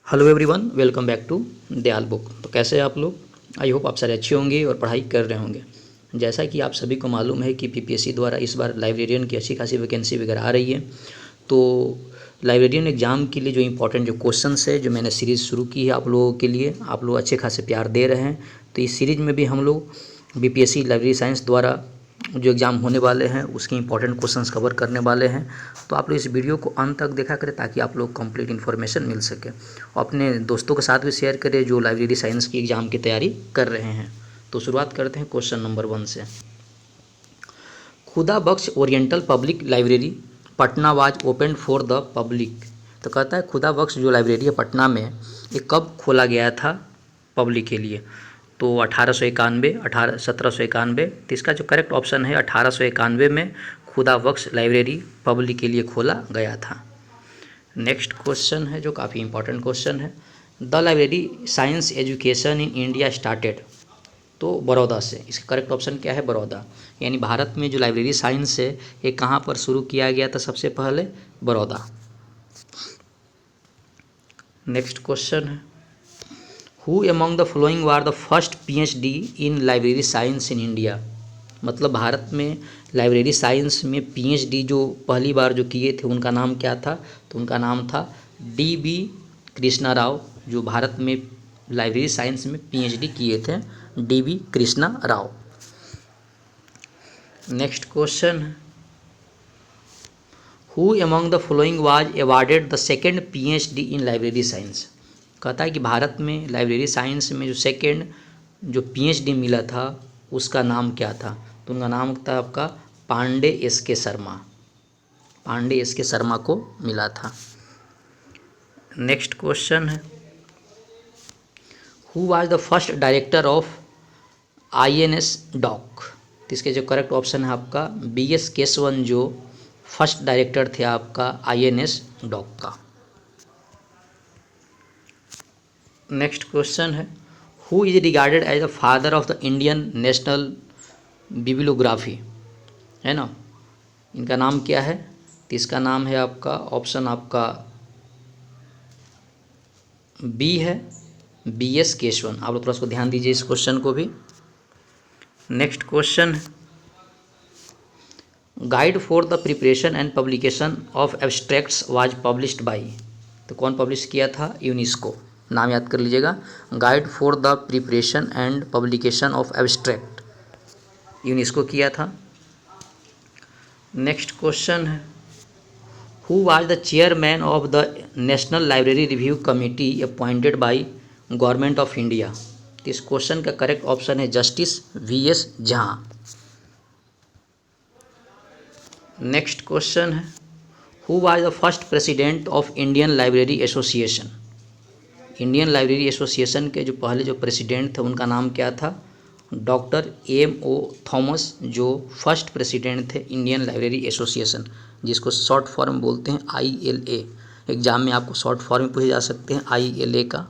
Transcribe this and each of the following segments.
Hello everyone, welcome back to Dayal book. तो कैसे हैं आप लोग? आई होप आप सारे अच्छे होंगे और पढ़ाई कर रहे होंगे। जैसा कि आप सभी को मालूम है कि पीपीएससी द्वारा इस बार लाइब्रेरियन की अच्छी खासी वैकेंसी वगैरह आ रही है। तो लाइब्रेरियन एग्ज़ाम के लिए जो इंपॉर्टेंट जो क्वेश्चंस है, जो मैंने सीरीज़ शुरू की है आप लोगों के लिए, आप लोग अच्छे खासे प्यार दे रहे हैं। तो इस सीरीज़ में भी हम लोग बीपीएससी लाइब्रेरी साइंस द्वारा जो एग्ज़ाम होने वाले हैं उसके इंपॉर्टेंट क्वेश्चंस कवर करने वाले हैं। तो आप लोग इस वीडियो को अंत तक देखा करें ताकि आप लोग कंप्लीट इन्फॉर्मेशन मिल सके और अपने दोस्तों के साथ भी शेयर करें जो लाइब्रेरी साइंस की एग्ज़ाम की तैयारी कर रहे हैं। तो शुरुआत करते हैं क्वेश्चन नंबर 1 से। Khuda Bakhsh oriental public library Patna was open for the public. तो कहता है खुदा बख्श जो लाइब्रेरी है पटना में, ये कब खोला गया था पब्लिक के लिए? तो 1891, 1791। तो इसका जो करेक्ट ऑप्शन है 1891 में खुदा बख्श लाइब्रेरी पब्लिक के लिए खोला गया था। नेक्स्ट क्वेश्चन है जो काफ़ी इंपॉर्टेंट क्वेश्चन है। The library science education in India started. तो बड़ौदा से। इसका करेक्ट ऑप्शन क्या है? बड़ौदा। यानी भारत में जो लाइब्रेरी साइंस है ये कहाँ पर शुरू किया गया था? सबसे पहले बड़ौदा। नेक्स्ट क्वेश्चन है who among the following were the first PhD in library science in India. मतलब भारत में लाइब्रेरी साइंस में पीएचडी जो पहली बार जो किए थे उनका नाम क्या था? तो उनका नाम था डी.बी. कृष्णा राव। जो भारत में लाइब्रेरी साइंस में पीएचडी किए थे, D B. Krishna Rao. Next question है who among the following was awarded the second PhD in library science. कहता है कि भारत में लाइब्रेरी साइंस में जो सेकेंड जो पीएचडी मिला था उसका नाम क्या था? तो उनका नाम था आपका पांडे एस के शर्मा। पांडे एस के शर्मा को मिला था। नेक्स्ट क्वेश्चन है who was the first director of INSDOC. तो इसके जो करेक्ट ऑप्शन है आपका बी.एस. केशवन, जो फर्स्ट डायरेक्टर थे आपका आईएनएस डॉक का। नेक्स्ट क्वेश्चन है who is regarded as the father of the Indian National Bibliography. है ना, इनका नाम क्या है? तो इसका नाम है आपका ऑप्शन आपका बी है, बी.एस. केशवन। आप लोग थोड़ा सा ध्यान दीजिए इस क्वेश्चन को भी। नेक्स्ट क्वेश्चन है guide for the preparation and publication of abstracts was published by. तो कौन पब्लिश किया था? यूनेस्को। नाम याद कर लीजिएगा, guide for the preparation and publication of abstract, UNESCO किया था। नेक्स्ट क्वेश्चन है who was the chairman of the national library review committee appointed by government of India. इस क्वेश्चन का करेक्ट ऑप्शन है justice V S. Jha. Next question है who was the first president of Indian library association. Indian library association के जो पहले जो president थे उनका नाम क्या था? Doctor MO. थॉमस, जो फर्स्ट प्रेसिडेंट थे इंडियन लाइब्रेरी एसोसिएशन, जिसको शॉर्ट फॉर्म बोलते हैं ILA। एग्जाम में आपको शॉर्ट फॉर्म में पूछे जा सकते हैं ILA का।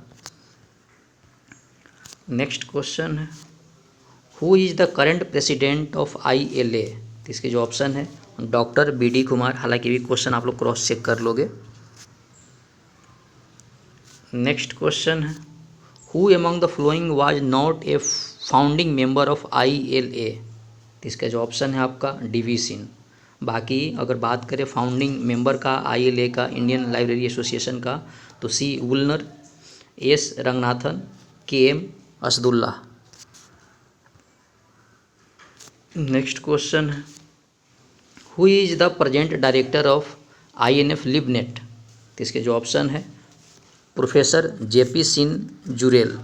नेक्स्ट क्वेश्चन है who is the current president of ILA। तो इसके जो ऑप्शन है डॉक्टर B.D. कुमार। हालांकि भी क्वेश्चन आप लोग क्रॉस चेक कर लोगे। नेक्स्ट क्वेश्चन है who among the following was not a founding member of ILA। तो इसका जो ऑप्शन है आपका D.V. सिंह। बाकी अगर बात करें फाउंडिंग मेंबर का ILA का, इंडियन लाइब्रेरी एसोसिएशन का, तो C. Woolner, S. Ranganathan, KM. Asadullah. Next question है who is the present director of INF libnet. तो इसके जो ऑप्शन है professor JP Singh Jurel.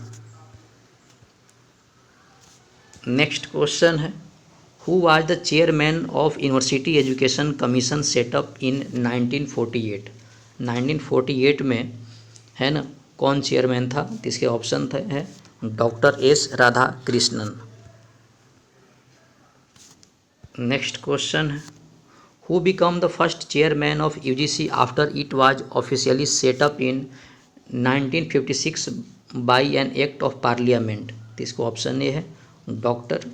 Next question है who was the chairman of university education commission set up in 1948। 1948 में, है ना, कौन चेयरमैन था? तो इसके ऑप्शन है doctor S. Radhakrishnan. Next question है who become the first chairman of UGC after it was officially set up in 1956 by an act of parliament. तो इसको ऑप्शन ए है डॉक्टर,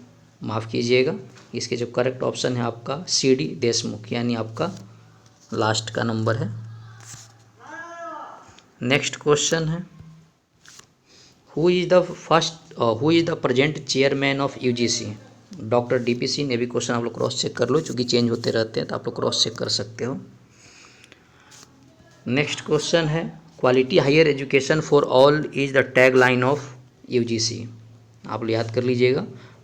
माफ़ कीजिएगा, इसके जो करेक्ट ऑप्शन है आपका CD देशमुख, यानी आपका लास्ट का नंबर है। नेक्स्ट क्वेश्चन है, who is the present chairman of UGC? Doctor DP Singh. ये भी क्वेश्चन आप लोग क्रॉस चेक कर लो, चूँकि चेंज होते रहते हैं तो आप लोग क्रॉस चेक कर सकते हो। नेक्स्ट क्वेश्चन है, quality higher education for all is the tag line of UGC. आप लोग याद कर लीजिएगा,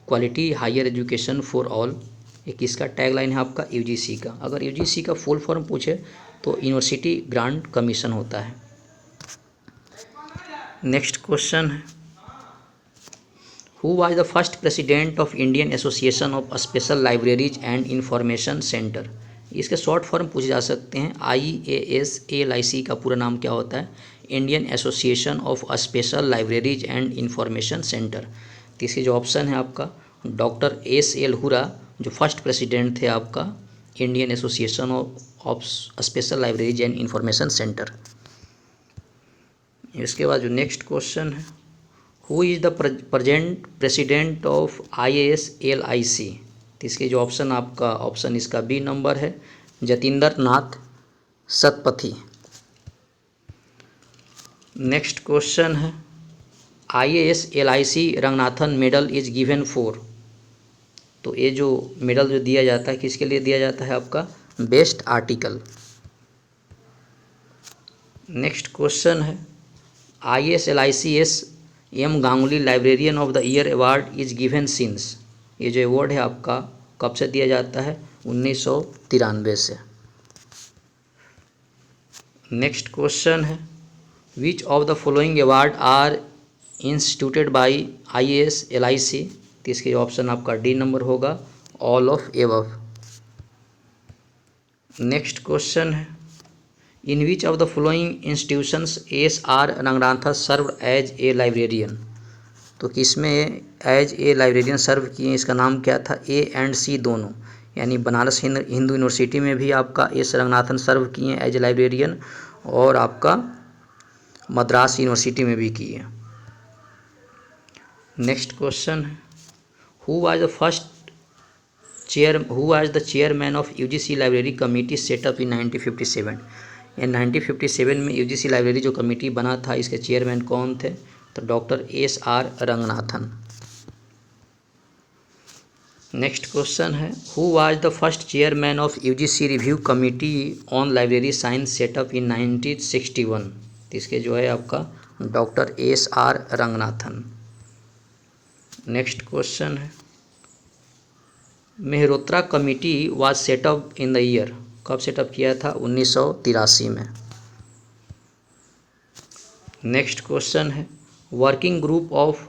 quality higher education for all ये किसका टैग लाइन है? आपका यूजीसी का। अगर यूजीसी का फुल फॉर्म पूछे तो यूनिवर्सिटी ग्रांट कमीशन होता है। नेक्स्ट क्वेश्चन है, who was the first president of Indian association of special libraries and information centre? इसके शॉर्ट फॉर्म पूछे जा सकते हैं। IASLIC का पूरा नाम क्या होता है? Indian association of special libraries and information centre. तो इसके जो ऑप्शन है आपका डॉक्टर SL हुरा, जो फर्स्ट प्रेसिडेंट थे आपका Indian association of special libraries and information centre. इसके बाद जो नेक्स्ट क्वेश्चन है, who is the present president of IASLIC? तो इसके जो ऑप्शन आपका ऑप्शन इसका बी नंबर है, जतिंदर नाथ सतपथी। नेक्स्ट क्वेश्चन है, IASLIC Ranganathan medal is given for? तो ये जो मेडल जो दिया जाता है किसके लिए दिया जाता है? आपका बेस्ट आर्टिकल। नेक्स्ट क्वेश्चन है, IASLIC M Ganguly librarian of the year award is given since? ये जो अवार्ड है आपका कब से दिया जाता है? 1993 से। नेक्स्ट क्वेश्चन है, which of the following award are instituted by IASLIC? तो इसके ऑप्शन आपका डी नंबर होगा, all of above. Next question है, in which of the following institutions SR Ranganathan serve as a librarian? तो किसमें एज ए लाइब्रेरियन सर्व किए? इसका नाम क्या था? A एंड C दोनों, यानी बनारस हिंदू यूनिवर्सिटी में भी आपका S रंगनाथन सर्व किए एज ए लाइब्रेरियन, और आपका मद्रास यूनिवर्सिटी में भी किए। नेक्स्ट क्वेश्चन है, who was the chairman of UGC library committee set up in 1957? या 1957 में UGC लाइब्रेरी जो कमेटी बना था, इसके चेयरमैन कौन थे? तो doctor SR Ranganathan. Next question है, who was the first chairman of UGC review committee on library science set up in 1961? तो इसके जो है आपका doctor SR Ranganathan. Next question है, Mehrotra committee was set up in the year? कब सेटअप किया था? 1983 में। नेक्स्ट क्वेश्चन है, working group of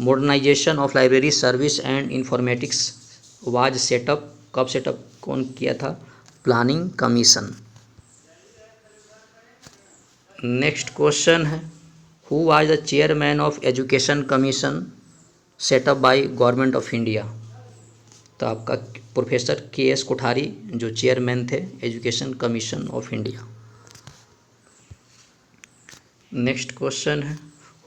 modernisation of library service and informatics was set up? कब सेटअप कौन किया था? Planning commission. नेक्स्ट क्वेश्चन है, who was the chairman of education commission set up by government of India? तो आपका प्रोफेसर KS कोठारी जो chairman थे education commission of India. Next question है,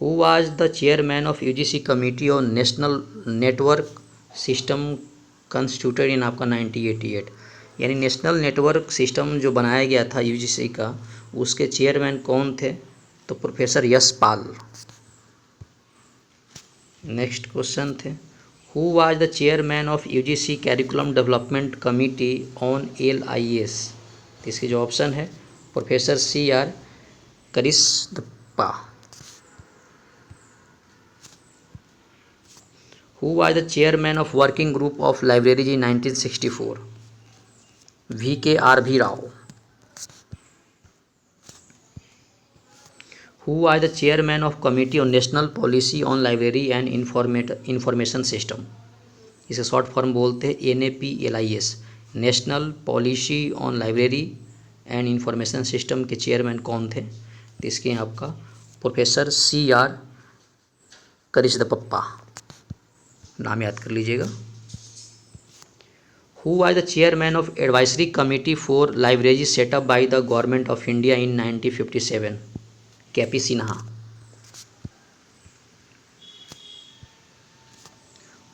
who was the chairman of UGC committee on national network system constituted in आपका 1988? यानी national network system जो बनाया गया था UGC का, उसके चेयरमैन कौन थे? तो professor Yash Pal. Next question थे, who was the chairman of UGC curriculum development committee on LIS? तो इसके जो ऑप्शन है professor CR Karisiddappa. Who was the chairman of working group of libraries in 1964? VKRV Rao. Who was the chairman of committee on national policy on library and information system? इसे short form बोलते हैं NAPLIS। National policy on library and information system के chairman कौन थे? तो इसके आपका professor CR करिस्पा, नाम याद कर लीजिएगा। Who was the chairman of advisory committee for library setup by the government of India in 1957? KP Sinha.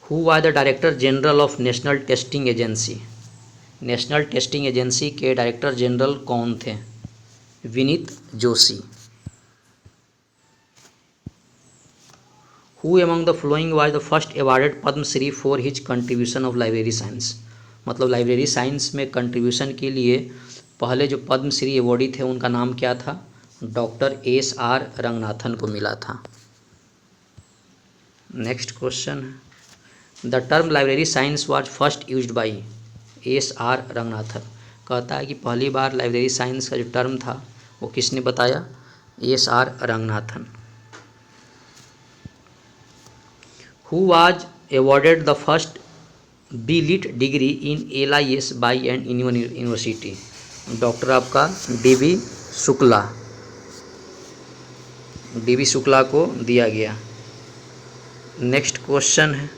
Who was the director general of National Testing Agency? National Testing Agency के director general कौन थे? Vineet Joshi. Who among the following was the first awarded Padmashri for his contribution of library science. मतलब library science में contribution के लिए पहले जो Padmashri awardee थे उनका नाम क्या था? Doctor S R. रंगनाथन को मिला था। Next question, the term library science was first used by SR. Ranganathan. कहता है कि पहली बार लाइब्रेरी साइंस का जो टर्म था वो किसने बताया? S R. Ranganathan. Who was awarded the first B Lit degree in LIS by and university. Doctor आपका डी.बी. शुक्ला, डी.बी. शुक्ला को दिया गया। नेक्स्ट क्वेश्चन है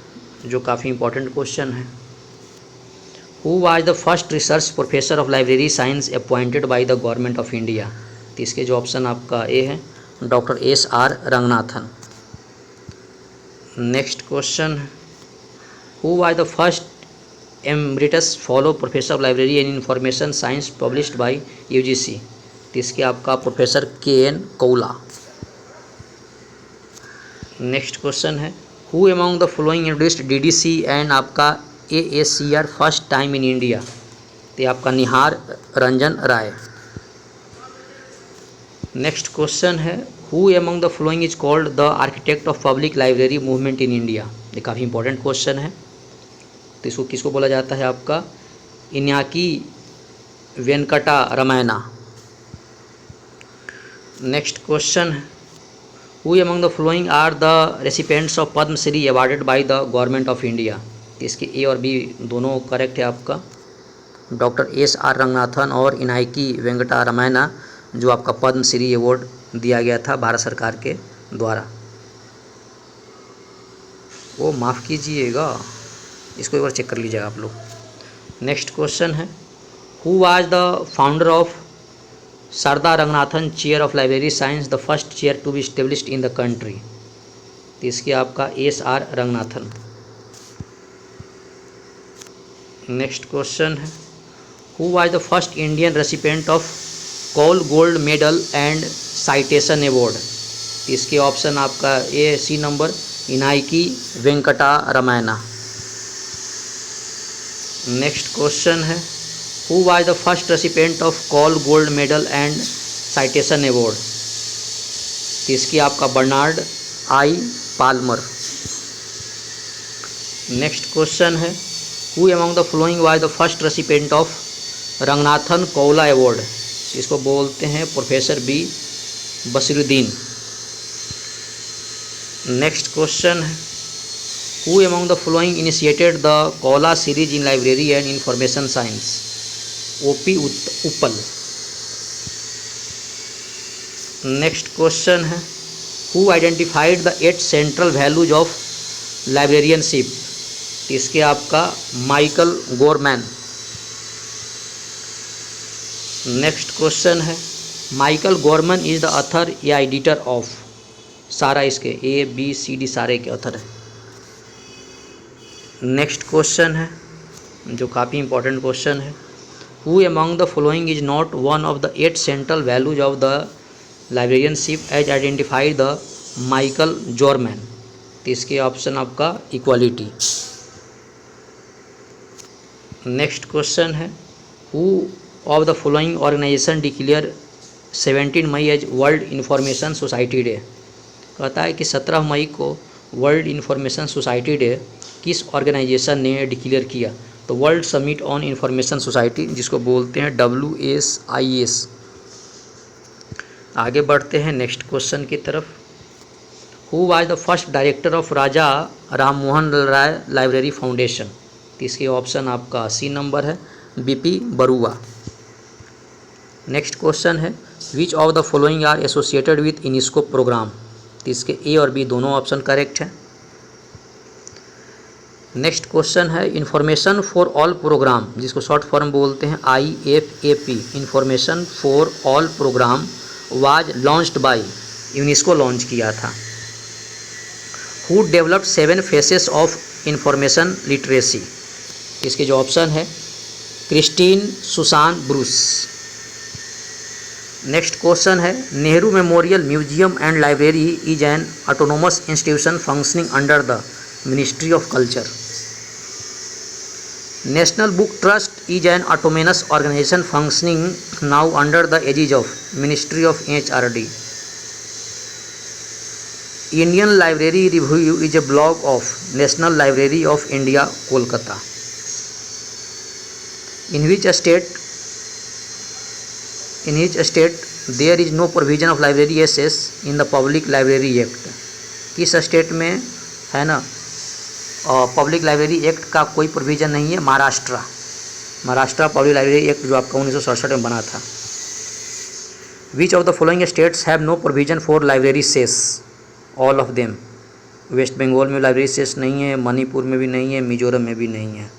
जो काफ़ी इंपॉर्टेंट क्वेश्चन है, who was the first research professor of library science appointed by the government of India. तो इसके जो ऑप्शन आपका ए है doctor S R. Ranganathan. Next question है, who was the first emeritus fellow professor of library and information science published by UGC। तो इसके आपका professor KN कौला। Next question है, who among the following introduced DDC and आपका AACR first time in India. तो आपका निहार रंजन राय। Next question है, who among the following is called the architect of public library movement in India. ये काफ़ी important question है। तो इसको किसको बोला जाता है? आपका इन्याकी वेंकटा रमैना। नेक्स्ट क्वेश्चन है, who among the following are the recipients of Padmashri awarded by the government of India. इसके ए और बी दोनों करेक्ट है आपका। Doctor S R. रंगनाथन और इनायकी वेंकटा रमैना जो आपका पद्मश्री अवार्ड दिया गया था भारत सरकार के द्वारा। वो माफ़ कीजिएगा, इसको एक बार चेक कर लीजिएगा आप लोग। नेक्स्ट क्वेश्चन है, who was the founder of Sarada Ranganathan chair of library science the first chair to be established in the country. तो इसके आपका एस.आर. रंगनाथन। नेक्स्ट क्वेश्चन है, who was the first Indian recipient of Kaula gold medal and citation award. इसके option आपका A-C number इनायकी Venkata रमैना। Next question है, who was the first recipient of Kaula gold medal and citation award. इसकी आपका Bernard I Palmer. Next question है, who among the following was the first recipient of Ranganathan Kaula award. इसको बोलते हैं professor B. Basiruddin. Next question है, who among the following initiated the Kaula series in library and information science. O.P. Uppal. Next question है, who identified the 8 central values of librarianship. इसके आपका Michael Gorman. Next question है, Michael Gorman is the author या editor of. सारा इसके A-B-C-D सारे के author है। नेक्स्ट क्वेश्चन है जो काफ़ी इंपॉर्टेंट क्वेश्चन है, who among the following is not one of the 8 central values of the librarianship as identified the Michael Gorman. तो इसके ऑप्शन आपका इक्वालिटी। नेक्स्ट क्वेश्चन है, who of the following organisation declare 17 May as world information society day. कहता है कि 17 मई को world information society day किस ऑर्गेनाइजेशन ने डिक्लेयर किया? तो world summit on information society, जिसको बोलते हैं WSIS। आगे बढ़ते हैं नेक्स्ट क्वेश्चन की तरफ, who was the first director of Raja Rammohan Roy library foundation. तो इसके ऑप्शन आपका C नंबर है B.P. बरुआ। नेक्स्ट क्वेश्चन है, which of the following are associated with UNESCO program. तो इसके A और B दोनों ऑप्शन करेक्ट हैं। नेक्स्ट क्वेश्चन है, इंफॉर्मेशन फॉर ऑल प्रोग्राम, जिसको शॉर्ट फॉर्म बोलते हैं IFAP, information for all program was launched by, UNESCO launch किया था। Who developed 7 faces of information literacy. इसके जो ऑप्शन है Christine Susan Bruce. Next question है, Nehru memorial museum and library is an autonomous institution functioning under the Ministry of Culture. National Book Trust is an autonomous organisation functioning now under the aegis of ministry of HRD। Indian Library Review is a blog of National Library of India Kolkata. In which state there is no provision of library access in the Public Library Act। किस state में है ना public library act का कोई provision नहीं है? Maharashtra public library act जो आपका 1967 में बना था। Which of the following states have no provision for library cess? All of them. West Bengal में लाइब्रेरी सेस नहीं है, मणिपुर में भी नहीं है, मिजोरम में भी नहीं है।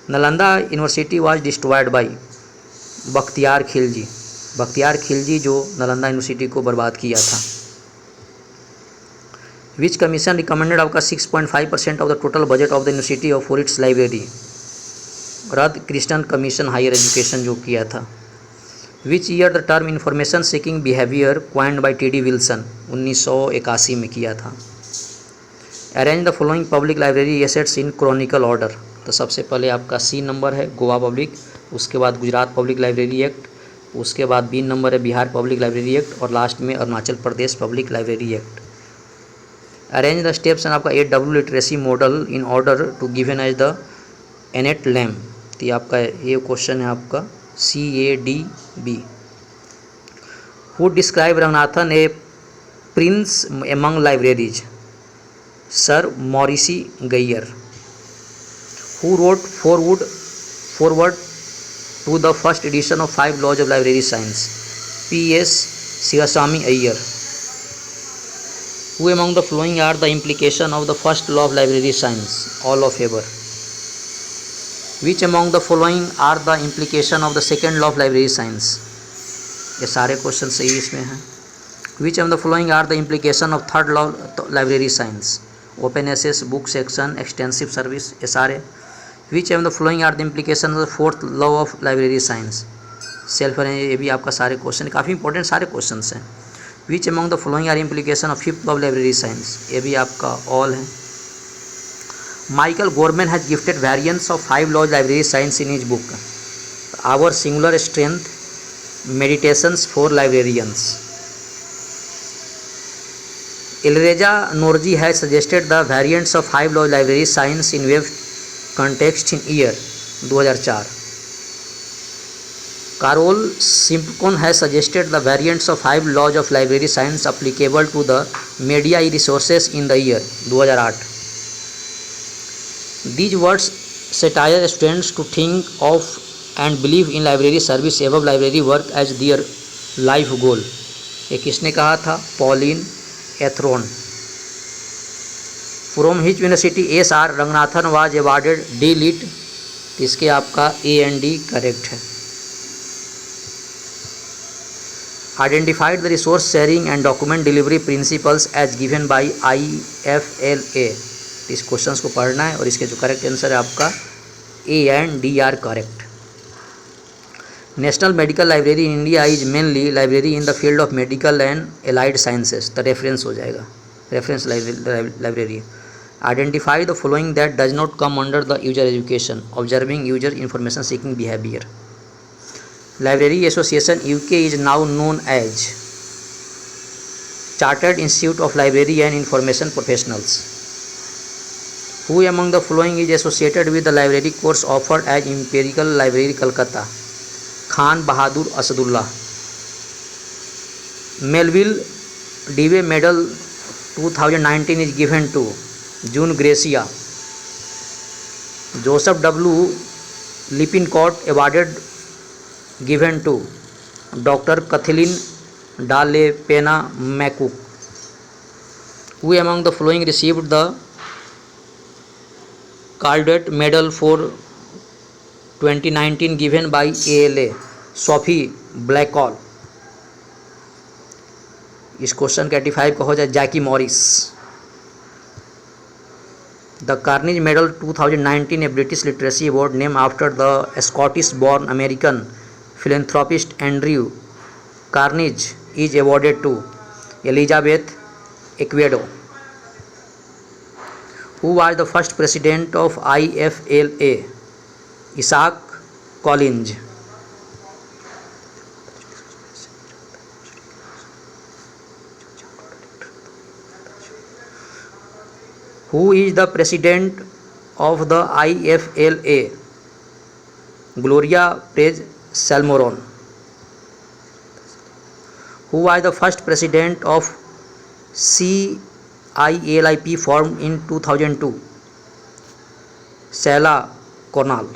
Nalanda university was destroyed by Bakhtiyar Khilji. Bakhtiyar Khilji जो नालंदा यूनिवर्सिटी को बर्बाद किया था। विच कमीशन रिकमेंडेड आपका 6.5% of the total budget of the university of for its library? Radhakrishnan commission higher education जो किया था। Which year the term information seeking behaviour coined by TD Wilson? 1981 में किया था। Arrange the following public library assets in chronological order. तो सबसे पहले आपका C नंबर है गोवा पब्लिक, उसके बाद गुजरात पब्लिक लाइब्रेरी एक्ट, उसके बाद B नंबर है बिहार पब्लिक लाइब्रेरी एक्ट और लास्ट में Arunachal Pradesh public library act. Arrange the steps and आपका AW literacy model in order to given as the Annette Lamb. तो ये आपका ये क्वेश्चन है आपका CADB। Who describe Ranganathan a prince among libraries? Sir Maurice Gwyer. Who wrote forward to the first edition of 5 Laws of Library Science? P.S. Sivaswamy Iyer। Who among the following are the implication of the first law of library science? All of Haber। Which among the following are the implication of the second law of library science? ये सारे question सही इसमें हैं। Which among the following are the implication of third law of library science? Open access, book section, extensive service, ये सारे। Which among the following are the implication of the fourth law of library science? Self है, ये भी आपका सारे question काफ़ी important सारे question हैं। Which among the following are implication of fifth law of library science? ये भी आपका ऑल है। Michael Gorman has gifted variants of 5 laws of library science in his book Our Singular Strength, Meditations for Librarians। Ilreza Norji has suggested the variants of 5 laws of library science in web context in year 2004। Carol Simpson has suggested the variants of 5 laws of library science applicable to the media resources in the year 2008। These words satire students to think of and believe in library service above library work as their life goal। ये किसने कहा था? Pauline Atherton. From which university SR Ranganathan was awarded D Lit? इसके आपका A and D correct है। Identified the resource sharing and document delivery principles as given by IFLA। इस question को पढ़ना है और इसके जो करेक्ट आंसर है आपका A and D are correct. National medical library in India is mainly library in the field of medical and allied sciences. तो रेफरेंस हो जाएगा, reference library. Identify the following that does not come under the user education, observing user information seeking behaviour. Library association UK is now known as chartered institute of library and information professionals. Who among the following is associated with the library course offered as Imperial Library Calcutta? Khan Bahadur Asadullah। Melville Dewey Medal 2019 is given to June Gracia। Joseph W. Lippincott awarded given to Dr. Kathleen Dalepena McCook। Who among the following received the Caldet Medal for 2019 given by ALA? Sophie Blackall। इस question का 85 का हो जाए Jackie Morris. The Carnegie medal 2019 a British literacy award name after the Scottish born American philanthropist Andrew Carnegie is awarded to Elizabeth Equedo. Who was the first president of IFLA? Isaac Collins. Who is the president of the IFLA? Gloria Perez-Salmoron. Who was the first president of CILIP formed in 2002? Sheila Cornell.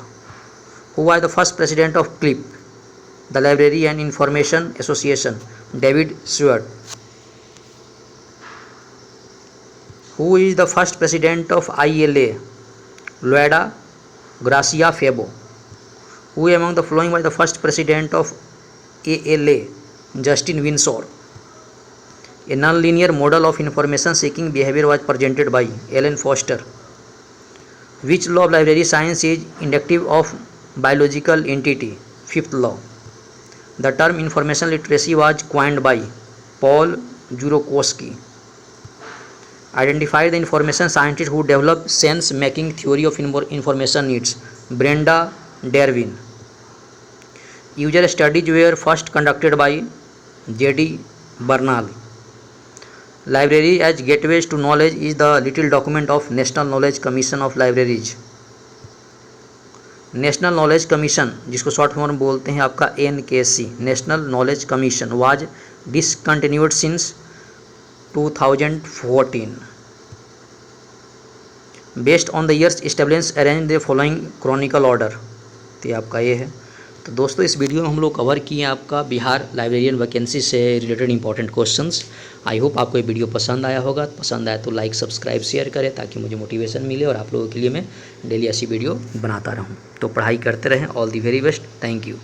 Who was the first president of CLIP, the Library and Information Association? David Seward. Who is the first president of ILA? Loida Gracia Febo. Who among the following was the first president of ALA? Justin Windsor. A non-linear model of information seeking behavior was presented by Alan Foster. Which law of library science is inductive of biological entity? Fifth law. The term information literacy was coined by Paul Jurowski. Identify the information scientist who developed sense-making theory of information needs. Brenda Darwin. User studies were first conducted by J.D. Bernal. Library as gateways to knowledge is the little document of National Knowledge Commission of Libraries. National knowledge commission, जिसको short form बोलते हैं आपका NKC, national knowledge commission, was discontinued since 2014. Based on the years establish arrange the following Chronicle order. तो आपका ये है. तो दोस्तों इस वीडियो में हम लोग कवर किए आपका बिहार लाइब्रेरियन वैकेंसी से related important questions. I hope आपको ये वीडियो पसंद आया होगा. पसंद आया तो लाइक सब्सक्राइब शेयर करें ताकि मुझे मोटिवेशन मिले और आप लोगों के लिए मैं डेली ऐसी वीडियो बनाता रहूँ. तो पढ़ाई करते रहें. All the very best. Thank you.